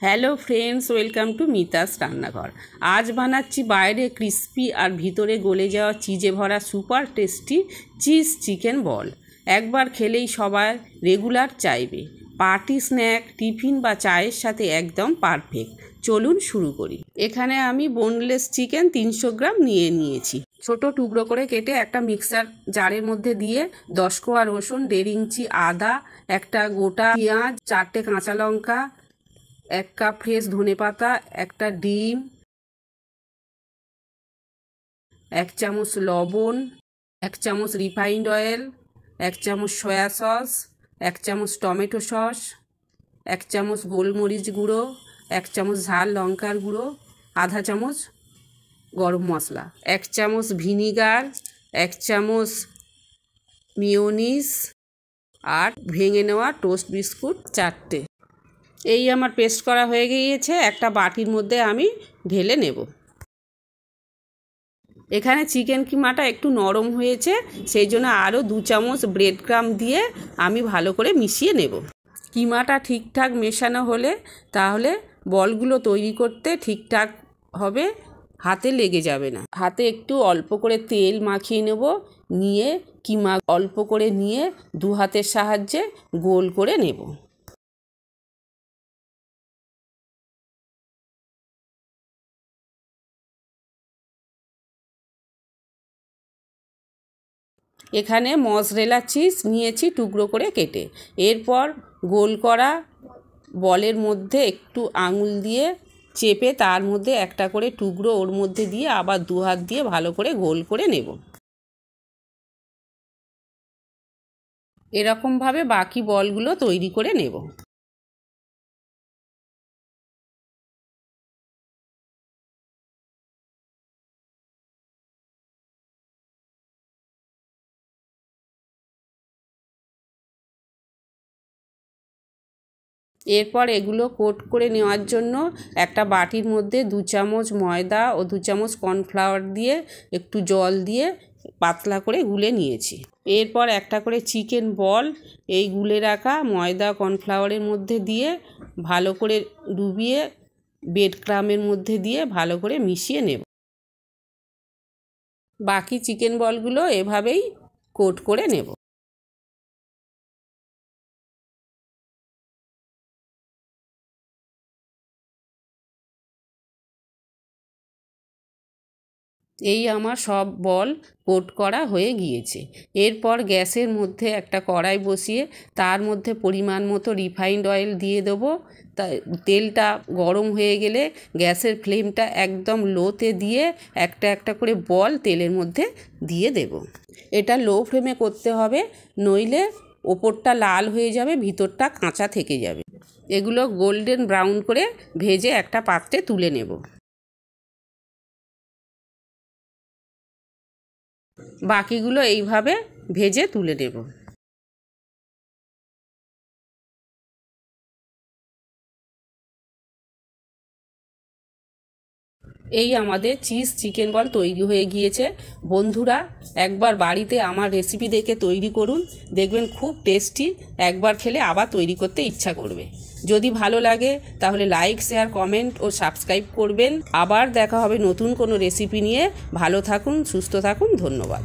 Hello friends, welcome to Mita's রান্নাঘর। আজ বানাচ্ছি বাইরে ক্রিস্পি আর ভিতরে গলে যাওয়া চিজে ভরা সুপার টেস্টি চিজ চিকেন বল। একবার খেলেই সবাই রেগুলার চাইবে। পার্টি স্ন্যাক, টিফিন বা চায়ের সাথে একদম পারফেক্ট। চলুন শুরু করি। এখানে আমি বোনলেস চিকেন 300 গ্রাম নিয়েছি। ছোট টুকরো করে কেটে একটা মিক্সার জারের মধ্যে দিয়ে 10 কোয়া রসুন, 1.5 ইঞ্চি আদা, একটা গোটা পেঁয়াজ, 4টে কাঁচা লঙ্কা, 1 কাপ ফ্রেশ ধনেপাতা, একটা ডিম, 1 চামচ লবণ, 1 চামচ রিফাইন্ড অয়েল, 1 চামচ সয়া সস, 1 চামচ টমেটো সস, 1 চামচ গোলমরিচ গুঁড়ো, 1 চামচ ঝাল লঙ্কার গুঁড়ো, আধা চামচ গরম মশলা, 1 চামচ ভিনিগার, 1 চামচ মিয়োনিজ আর ভেঙে নেওয়া টোস্ট বিস্কুট 4টে। এই আমার পেস্ট করা হয়ে গিয়েছে। একটা বাটির মধ্যে আমি ঢেলে নেব। এখানে চিকেন কিমাটা একটু নরম হয়েছে, সেই জন্য আরও 2 চামচ ব্রেড ক্রাম্ব দিয়ে আমি ভালো করে মিশিয়ে নেব। কিমাটা ঠিকঠাক মেশানো হলে তাহলে বলগুলো তৈরি করতে ঠিকঠাক হবে, হাতে লেগে যাবে না। হাতে একটু অল্প করে তেল মাখিয়ে নেব, নিয়ে কিমা অল্প করে নিয়ে 2 হাতের সাহায্যে গোল করে নেব। এখানে মজরেলা চিজ নিয়েছি টুকরো করে কেটে। এরপর গোল করা বলের মধ্যে একটু আঙুল দিয়ে চেপে তার মধ্যে একটা করে টুকরো ওর মধ্যে দিয়ে আবার 2 হাত দিয়ে ভালো করে গোল করে নেব। এরকমভাবে বাকি বলগুলো তৈরি করে নেব। এরপর এগুলো কোট করে নেওয়ার জন্য একটা বাটির মধ্যে 2 চামচ ময়দা ও 2 চামচ কর্নফ্লাওয়ার দিয়ে একটু জল দিয়ে পাতলা করে গুলে নিয়েছি। এরপর একটা করে চিকেন বল এই গুলে রাখা ময়দা কর্নফ্লাওয়ারের মধ্যে দিয়ে ভালো করে ডুবিয়ে ব্রেড ক্রাম্বের মধ্যে দিয়ে ভালো করে মিশিয়ে নেব। বাকি চিকেন বলগুলো এভাবেই কোট করে নেব। এই আমার সব বল কোট করা হয়ে গিয়েছে। এরপর গ্যাসের মধ্যে একটা কড়াই বসিয়ে তার মধ্যে পরিমাণ মতো রিফাইন্ড অয়েল দিয়ে দেবো। তা তেলটা গরম হয়ে গেলে গ্যাসের ফ্লেমটা একদম লোতে দিয়ে একটা একটা করে বল তেলের মধ্যে দিয়ে দেব। এটা লো ফ্লেমে করতে হবে, নইলে ওপরটা লাল হয়ে যাবে, ভিতরটা কাঁচা থেকে যাবে। এগুলো গোল্ডেন ব্রাউন করে ভেজে একটা পাত্রে তুলে নেব। বাকিগুলো এইভাবে ভেজে তুলে নেব। এই আমাদের চিজ চিকেন বল তৈরি হয়ে গিয়েছে। বন্ধুরা, একবার বাড়িতে আমার রেসিপি দেখে তৈরি করুন, দেখবেন খুব টেস্টি। একবার খেলে আবার তৈরি করতে ইচ্ছা করবে। যদি ভালো লাগে তাহলে লাইক, শেয়ার, কমেন্ট ও সাবস্ক্রাইব করবেন। আবার দেখা হবে নতুন কোনো রেসিপি নিয়ে। ভালো থাকুন, সুস্থ থাকুন, ধন্যবাদ।